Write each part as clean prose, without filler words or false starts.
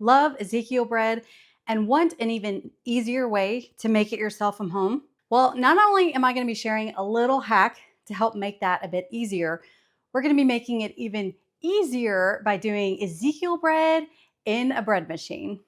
love Ezekiel bread and want an even easier way to make it yourself from home? Well, not only am I going to be sharing a little hack to help make that a bit easier, we're going to be making it even easier by doing Ezekiel bread in a bread machine.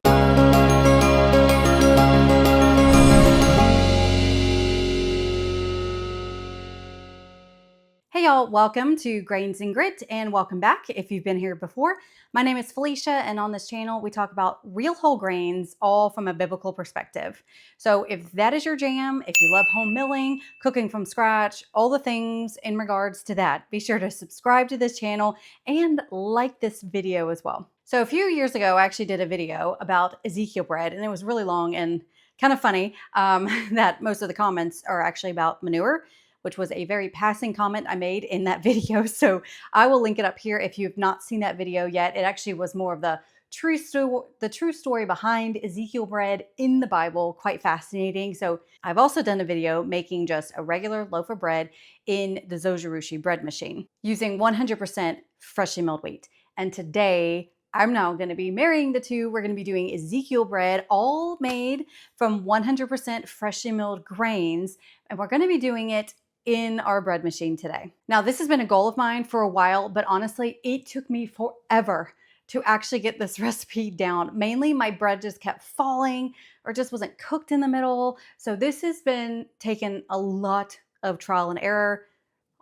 Hey y'all, welcome to Grains and Grit and welcome back if you've been here before. My name is Felicia and on this channel we talk about real whole grains all from a biblical perspective. So if that is your jam, if you love home milling, cooking from scratch, all the things in regards to that, be sure to subscribe to this channel and like this video as well. So a few years ago I actually did a video about Ezekiel bread and it was really long and kind of funny that most of the comments are actually about manure, which was a very passing comment I made in that video. So I will link it up here if you've not seen that video yet. It actually was more of the true story behind Ezekiel bread in the Bible. Quite fascinating. So I've also done a video making just a regular loaf of bread in the Zojirushi bread machine using 100% freshly milled wheat. And today I'm now going to be marrying the two. We're going to be doing Ezekiel bread, all made from 100% freshly milled grains. And we're going to be doing it in our bread machine today. Now, this has been a goal of mine for a while, but honestly, it took me forever to actually get this recipe down. Mainly my bread just kept falling or just wasn't cooked in the middle. So this has been taking a lot of trial and error,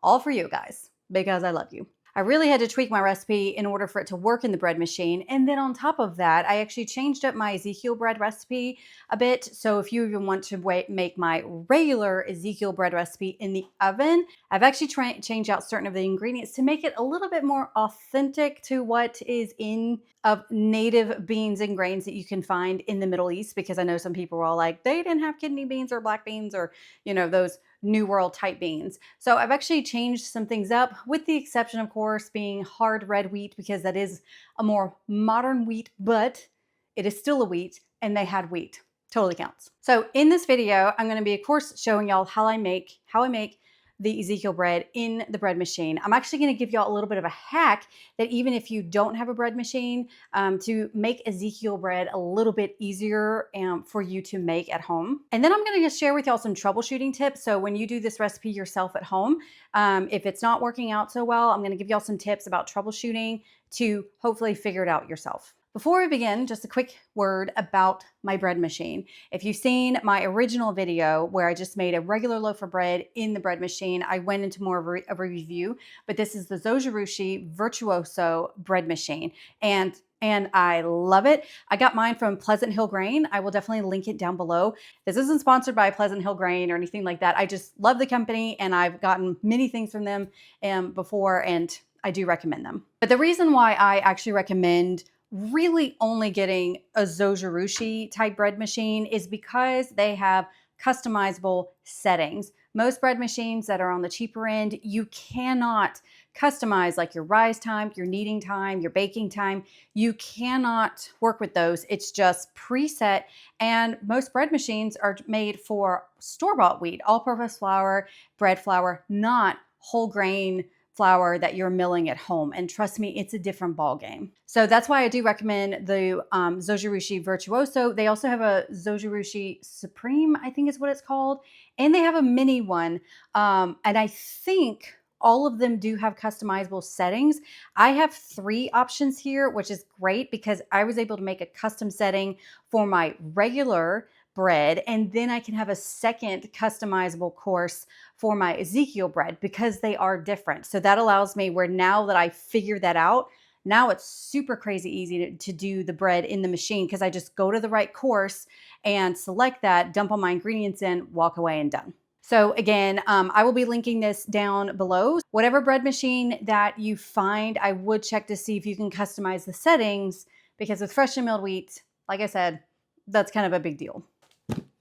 all for you guys, because I love you. I really had to tweak my recipe in order for it to work in the bread machine. And then on top of that, I actually changed up my Ezekiel bread recipe a bit. So if you even want to make my regular Ezekiel bread recipe in the oven, I've actually changed out certain of the ingredients to make it a little bit more authentic to what is in of native beans and grains that you can find in the Middle East, because I know some people were all like, they didn't have kidney beans or black beans or, you know, those New World type beans. So I've actually changed some things up, with the exception, of course, being hard red wheat, because that is a more modern wheat, but it is still a wheat and they had wheat. Totally counts. So in this video, I'm going to be, of course, showing y'all how I make the Ezekiel bread in the bread machine. I'm actually going to give y'all a little bit of a hack that even if you don't have a bread machine, to make Ezekiel bread a little bit easier for you to make at home. And then I'm going to share with y'all some troubleshooting tips. So when you do this recipe yourself at home, if it's not working out so well, I'm going to give y'all some tips about troubleshooting to hopefully figure it out yourself. Before we begin, just a quick word about my bread machine. If you've seen my original video where I just made a regular loaf of bread in the bread machine, I went into more of a review, but this is the Zojirushi Virtuoso bread machine. And I love it. I got mine from Pleasant Hill Grain. I will definitely link it down below. This isn't sponsored by Pleasant Hill Grain or anything like that. I just love the company and I've gotten many things from them before, and I do recommend them. But the reason why I actually recommend really only getting a Zojirushi type bread machine is because they have customizable settings. Most bread machines that are on the cheaper end, you cannot customize like your rise time, your kneading time, your baking time. You cannot work with those. It's just preset. And most bread machines are made for store-bought wheat, all-purpose flour, bread flour, not whole grain flour that you're milling at home. And trust me, it's a different ball game. So that's why I do recommend the Zojirushi Virtuoso. They also have a Zojirushi Supreme, I think is what it's called. And they have a mini one. And I think all of them do have customizable settings. I have 3 options here, which is great because I was able to make a custom setting for my regular bread, and then I can have a second customizable course for my Ezekiel bread because they are different. So that allows me, where now that I figured that out, now it's super crazy easy to do the bread in the machine because I just go to the right course and select that, dump all my ingredients in, walk away, and done. So again, I will be linking this down below. Whatever bread machine that you find, I would check to see if you can customize the settings, because with freshly milled wheat, like I said, that's kind of a big deal.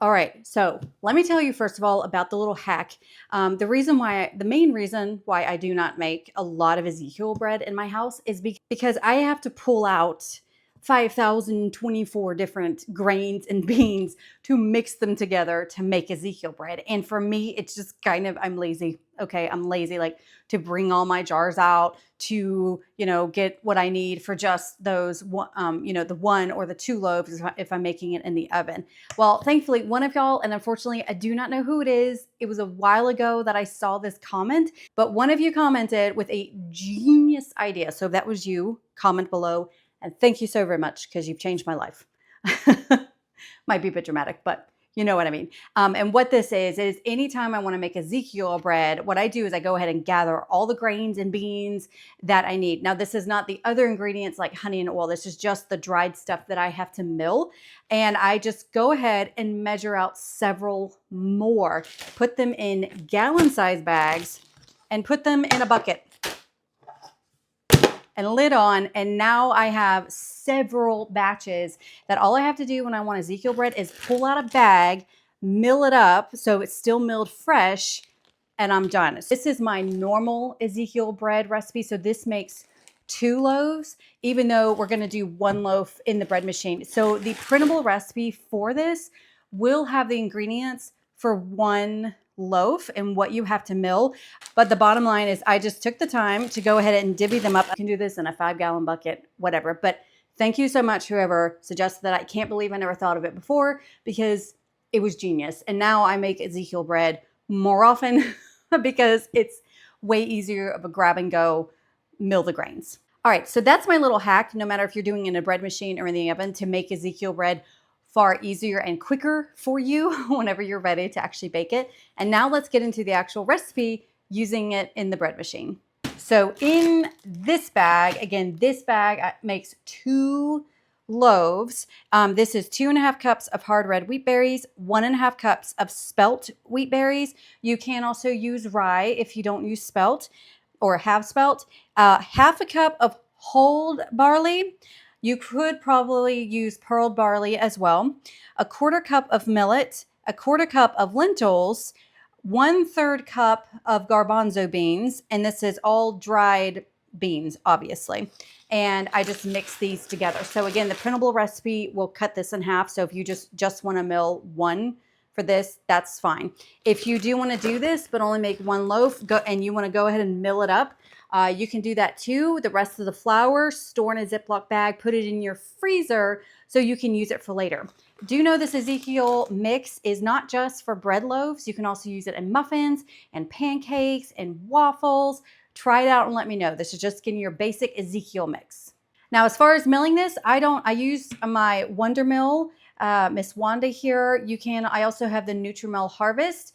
All right, so let me tell you first of all about the little hack. The main reason why I do not make a lot of Ezekiel bread in my house is because I have to pull out 5,024 different grains and beans to mix them together to make Ezekiel bread. And for me, it's just kind of, I'm lazy. okay, I'm lazy, like to bring all my jars out to, get what I need for just those, the 1 or the 2 loaves if I'm making it in the oven. Well, thankfully, one of y'all, and unfortunately, I do not know who it is. It was a while ago that I saw this comment, but one of you commented with a genius idea. So if that was you, comment below. And thank you so very much because you've changed my life. Might be a bit dramatic, but you know what I mean. And what this is anytime I want to make Ezekiel bread, what I do is I go ahead and gather all the grains and beans that I need. Now, this is not the other ingredients like honey and oil. This is just the dried stuff that I have to mill. And I just go ahead and measure out several more, put them in gallon-sized bags, and put them in a bucket and lid on. And now I have several batches that all I have to do when I want Ezekiel bread is pull out a bag, mill it up so it's still milled fresh, and I'm done. This is my normal Ezekiel bread recipe. So this makes 2 loaves, even though we're going to do 1 loaf in the bread machine. So the printable recipe for this will have the ingredients for 1 loaf and what you have to mill. But the bottom line is I just took the time to go ahead and divvy them up. I can do this in a 5-gallon bucket, whatever. But thank you so much, whoever suggested that. I can't believe I never thought of it before because it was genius. And now I make Ezekiel bread more often because it's way easier of a grab and go, mill the grains. All right, so that's my little hack, no matter if you're doing it in a bread machine or in the oven, to make Ezekiel bread far easier and quicker for you whenever you're ready to actually bake it. And now let's get into the actual recipe using it in the bread machine. So in this bag, again, this bag makes 2 loaves. This is 2.5 cups of hard red wheat berries, 1.5 cups of spelt wheat berries. You can also use rye if you don't use spelt or have spelt. 1/2 cup of whole barley. You could probably use pearled barley as well. 1/4 cup of millet, 1/4 cup of lentils, 1/3 cup of garbanzo beans, and this is all dried beans, obviously. And I just mix these together. So again, the printable recipe will cut this in half. So if you just want to mill 1 for this, that's fine. If you do want to do this, but only make 1 loaf, and you want to go ahead and mill it up, you can do that too. The rest of the flour, store in a Ziploc bag, put it in your freezer so you can use it for later. Do know this Ezekiel mix is not just for bread loaves. You can also use it in muffins and pancakes and waffles. Try it out and let me know. This is just getting your basic Ezekiel mix. Now, as far as milling this, I use my Wonder Mill, Miss Wanda here. I also have the Nutrimel Harvest.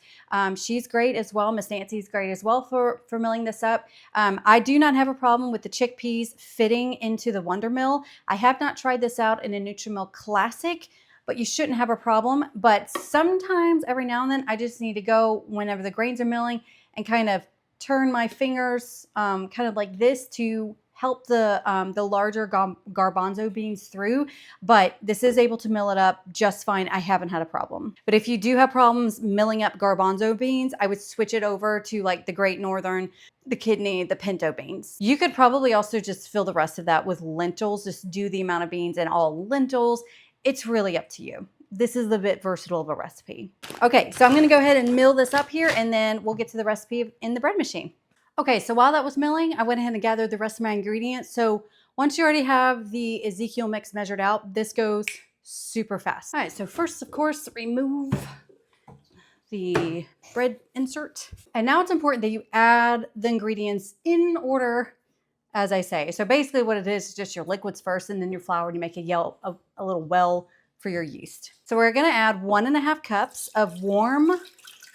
She's great as well. Miss Nancy's great as well for milling this up. I do not have a problem with the chickpeas fitting into the Wonder Mill. I have not tried this out in a Nutrimel Classic, but you shouldn't have a problem. But sometimes, every now and then, I just need to go whenever the grains are milling and kind of turn my fingers kind of like this to help the larger garbanzo beans through, but this is able to mill it up just fine. I haven't had a problem. But if you do have problems milling up garbanzo beans, I would switch it over to like the Great Northern, the kidney, the pinto beans. You could probably also just fill the rest of that with lentils. Just do the amount of beans and all lentils. It's really up to you. This is a bit versatile of a recipe. Okay, so I'm gonna go ahead and mill this up here and then we'll get to the recipe in the bread machine. Okay, so while that was milling, I went ahead and gathered the rest of my ingredients. So once you already have the Ezekiel mix measured out, this goes super fast. All right, so first, of course, remove the bread insert. And now it's important that you add the ingredients in order, as I say. So basically what it is just your liquids first and then your flour, and you make a little well for your yeast. So we're gonna add 1.5 cups of warm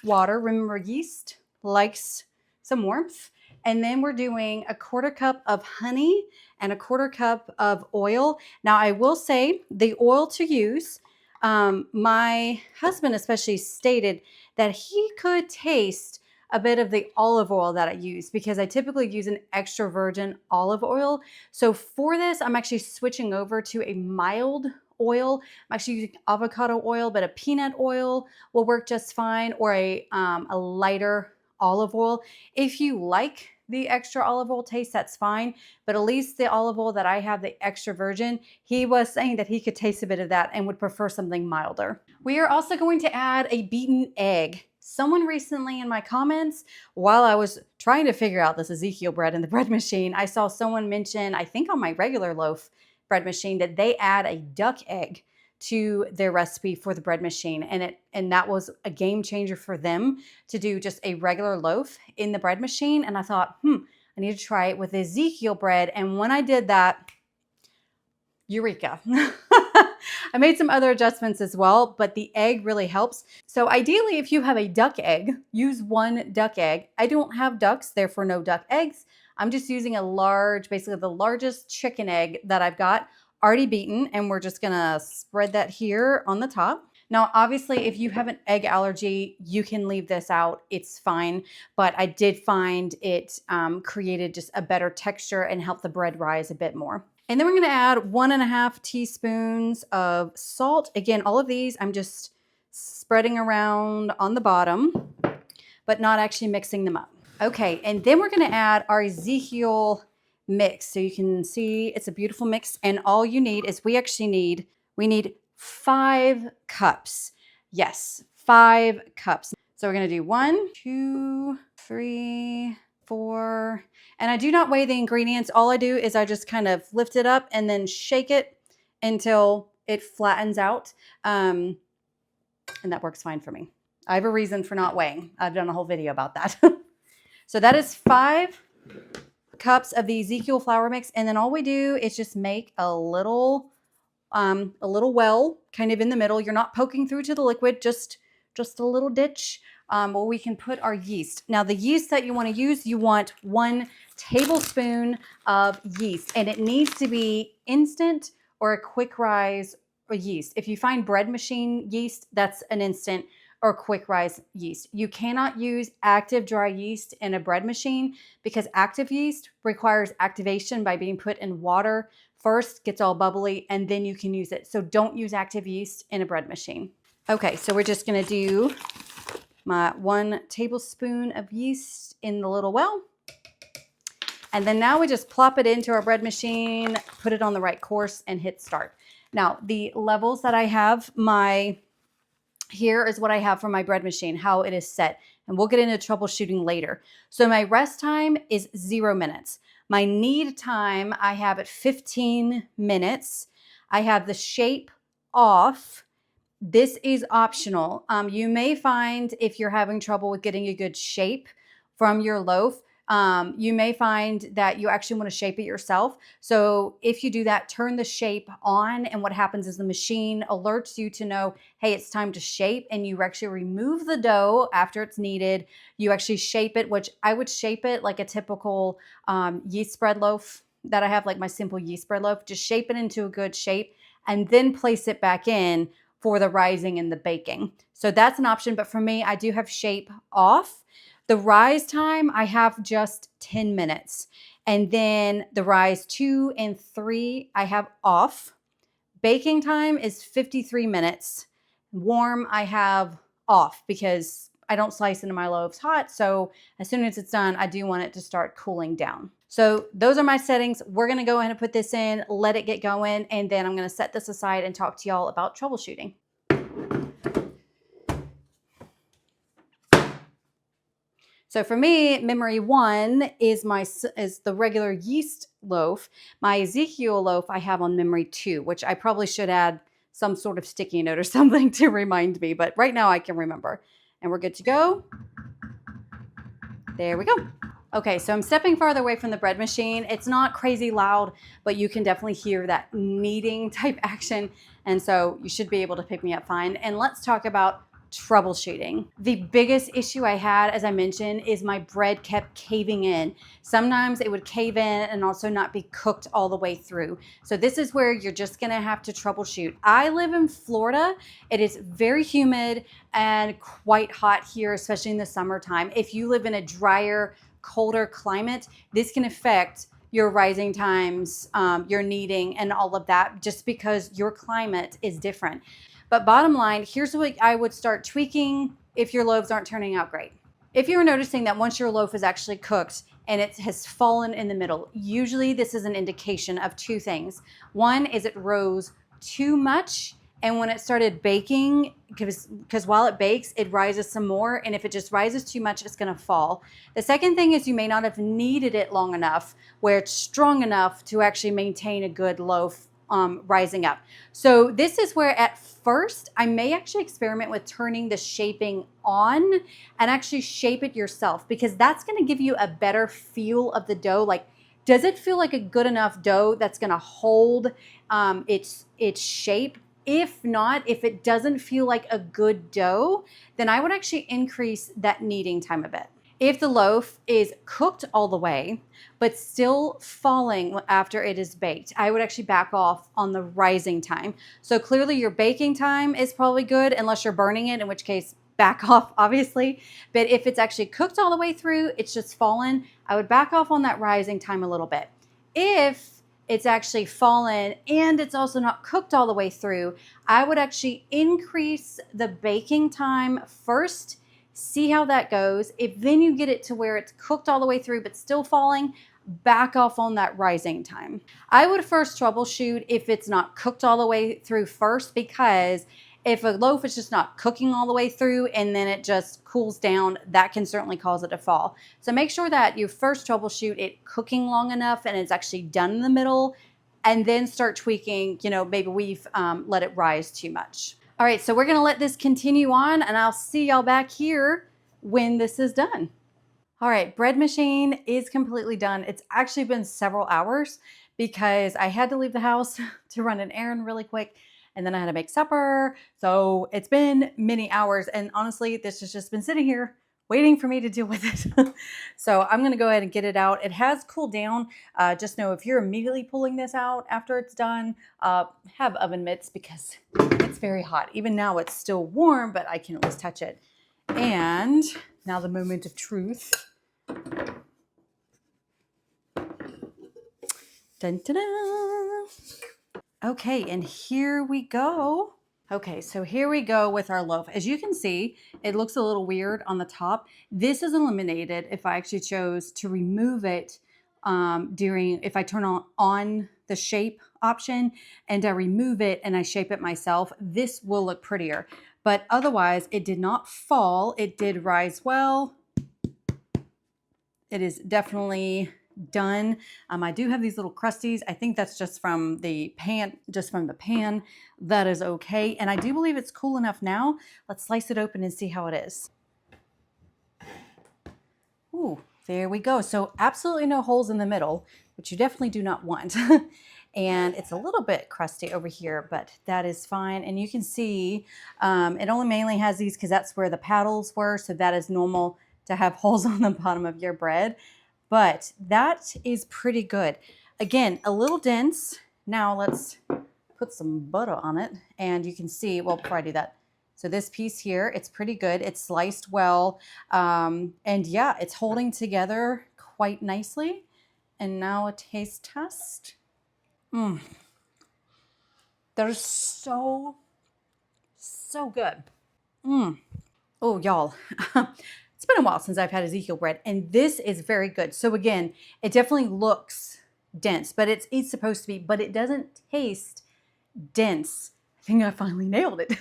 water. Remember, yeast likes some warmth. And then we're doing 1/4 cup of honey and 1/4 cup of oil. Now I will say the oil to use, my husband especially stated that he could taste a bit of the olive oil that I use because I typically use an extra virgin olive oil. So for this, I'm actually switching over to a mild oil. I'm actually using avocado oil, but a peanut oil will work just fine, or a lighter olive oil. If you like the extra olive oil taste, that's fine. But at least the olive oil that I have, the extra virgin, he was saying that he could taste a bit of that and would prefer something milder. We are also going to add a beaten egg Someone recently in my comments, while I was trying to figure out this Ezekiel bread in the bread machine, I saw someone mention, I think on my regular loaf bread machine, that they add a duck egg to their recipe for the bread machine. And that was a game changer for them to do just a regular loaf in the bread machine. And I thought, I need to try it with Ezekiel bread. And when I did that, eureka. I made some other adjustments as well, but the egg really helps. So ideally, if you have a duck egg, use 1 duck egg. I don't have ducks, therefore no duck eggs. I'm just using a large, basically the largest chicken egg that I've got already beaten, and we're just gonna spread that here on the top. Now, obviously, if you have an egg allergy, you can leave this out. It's fine, but I did find it created just a better texture and helped the bread rise a bit more. And then we're going to add 1.5 teaspoons of salt. Again, all of these I'm just spreading around on the bottom, but not actually mixing them up. Okay, and then we're going to add our Ezekiel mix. So you can see it's a beautiful mix, and all you need is we need 5 cups. Yes, 5 cups. So we're going to do 1, 2, 3, 4, and I do not weigh the ingredients. All I do is I just kind of lift it up and then shake it until it flattens out. And that works fine for me. I have a reason for not weighing. I've done a whole video about that. So that is 5 cups of the Ezekiel flour mix. And then all we do is just make a little well kind of in the middle. You're not poking through to the liquid, just a little ditch. Where we can put our yeast. Now the yeast that you want to use, you want 1 tablespoon of yeast, and it needs to be instant or a quick rise yeast. If you find bread machine yeast, that's an instant or quick rise yeast. You cannot use active dry yeast in a bread machine because active yeast requires activation by being put in water first, gets all bubbly, and then you can use it. So don't use active yeast in a bread machine. Okay, so we're just going to do my 1 tablespoon of yeast in the little well. And then now we just plop it into our bread machine, put it on the right course, and hit start. Now, the levels that I have, here is what I have for my bread machine, how it is set. And we'll get into troubleshooting later. So my rest time is 0 minutes. My knead time, I have at 15 minutes. I have the shape off. This is optional. You may find if you're having trouble with getting a good shape from your loaf, you may find that you actually want to shape it yourself. So if you do that, turn the shape on, and what happens is the machine alerts you to know, hey, it's time to shape, and you actually remove the dough after it's kneaded. You actually shape it, which I would shape it like a typical yeast bread loaf that I have, like my simple yeast bread loaf. Just shape it into a good shape and then place it back in for the rising and the baking. So that's an option, but for me, I do have shape off. The rise time, I have just 10 minutes. And then the rise 2 and 3, I have off. Baking time is 53 minutes. Warm, I have off because I don't slice into my loaves hot. So as soon as it's done, I do want it to start cooling down. So those are my settings. We're going to go ahead and put this in, let it get going, and then I'm going to set this aside and talk to y'all about troubleshooting. So for me, memory 1 is the regular yeast loaf. My Ezekiel loaf I have on memory 2, which I probably should add some sort of sticky note or something to remind me, but right now I can remember. And we're good to go. There we go. Okay, so I'm stepping farther away from the bread machine. It's not crazy loud, but you can definitely hear that kneading type action. And so you should be able to pick me up fine. And let's talk about troubleshooting. The biggest issue I had, as I mentioned, is my bread kept caving in. Sometimes it would cave in and also not be cooked all the way through. So this is where you're just gonna have to troubleshoot. I live in Florida. It is very humid and quite hot here, especially in the summertime. If you live in a drier, colder climate, this can affect your rising times, your kneading, and all of that, just because your climate is different. But bottom line, here's what I would start tweaking if your loaves aren't turning out great. If you're noticing that once your loaf is actually cooked and it has fallen in the middle, usually this is an indication of 2 things. One is it rose too much And when it started baking, because while it bakes, it rises some more. And if it just rises too much, it's going to fall. The second thing is you may not have kneaded it long enough where it's strong enough to actually maintain a good loaf rising up. So this is where at first I may actually experiment with turning the shaping on and actually shape it yourself, because that's going to give you a better feel of the dough. Like, does it feel like a good enough dough that's going to hold its shape? If not, if it doesn't feel like a good dough, then I would actually increase that kneading time a bit. If the loaf is cooked all the way, but still falling after it is baked, I would actually back off on the rising time. So clearly your baking time is probably good unless you're burning it, in which case back off, obviously. But if it's actually cooked all the way through, it's just fallen, I would back off on that rising time a little bit. If it's actually fallen and it's also not cooked all the way through, I would actually increase the baking time first, see how that goes. If then you get it to where it's cooked all the way through but still falling, back off on that rising time. I would first troubleshoot if it's not cooked all the way through first, because if a loaf is just not cooking all the way through and then it just cools down, that can certainly cause it to fall. So make sure that you first troubleshoot it cooking long enough and it's actually done in the middle, and then start tweaking, maybe we've let it rise too much. All right, so we're gonna let this continue on, and I'll see y'all back here when this is done. All right, bread machine is completely done. It's actually been several hours because I had to leave the house to run an errand really quick, and then I had to make supper. So it's been many hours, and honestly, this has just been sitting here waiting for me to deal with it. So I'm gonna go ahead and get it out. It has cooled down. Just know if you're immediately pulling this out after it's done, have oven mitts because it's very hot. Even now it's still warm, but I can at least touch it. And now the moment of truth. Dun, dun, dun. Okay, and here we go. Okay, so here we go with our loaf. As you can see, it looks a little weird on the top. This is eliminated if I actually chose to remove it if I turn on the shape option and I remove it and I shape it myself. This will look prettier, but otherwise it did not fall. It did rise well. It is definitely done. I do have these little crusties. I think that's just from the pan, That is okay. And I do believe it's cool enough now. Let's slice it open and see how it is. Ooh, there we go. So absolutely no holes in the middle, which you definitely do not want. And it's a little bit crusty over here, but that is fine. And you can see it only mainly has these because that's where the paddles were. So that is normal to have holes on the bottom of your bread. But that is pretty good. Again, a little dense. Now let's put some butter on it. And you can see, well, before I do that, so this piece here, it's pretty good. It's sliced well. And yeah, it's holding together quite nicely. And now a taste test. They're so good. Oh, y'all. It's been a while since I've had Ezekiel bread, and this is very good. So again, it definitely looks dense, but it's supposed to be, but it doesn't taste dense. I think I finally nailed it.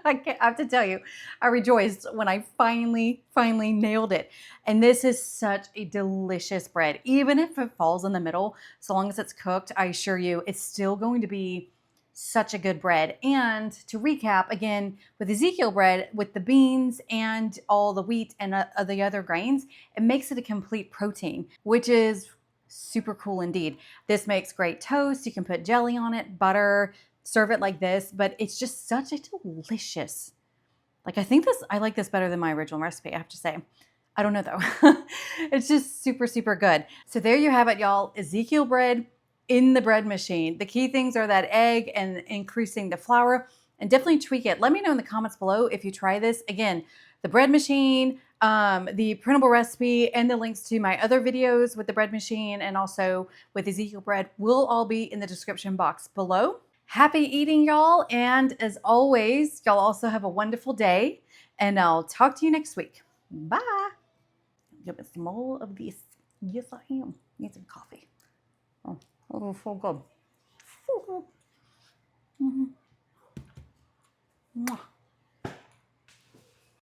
I have to tell you, I rejoiced when I finally nailed it. And this is such a delicious bread. Even if it falls in the middle, so long as it's cooked, I assure you, it's still going to be such a good bread. And to recap, again, with Ezekiel bread, with the beans and all the wheat and the other grains, it makes it a complete protein, which is super cool indeed. This makes great toast. You can put jelly on it, butter, serve it like this, but it's just such a delicious, I like this better than my original recipe, I have to say. I don't know though. It's just super good. So there you have it, y'all. Ezekiel bread in the bread machine. The key things are that egg and increasing the flour, and definitely tweak it. Let me know in the comments below if you try this. Again, the bread machine, the printable recipe, and the links to my other videos with the bread machine and also with Ezekiel bread will all be in the description box below. Happy eating, y'all. And as always, y'all also have a wonderful day, and I'll talk to you next week. Bye. Give me some more of this. Yes, I am. Need some coffee. Oh, so good. So good. Mwah.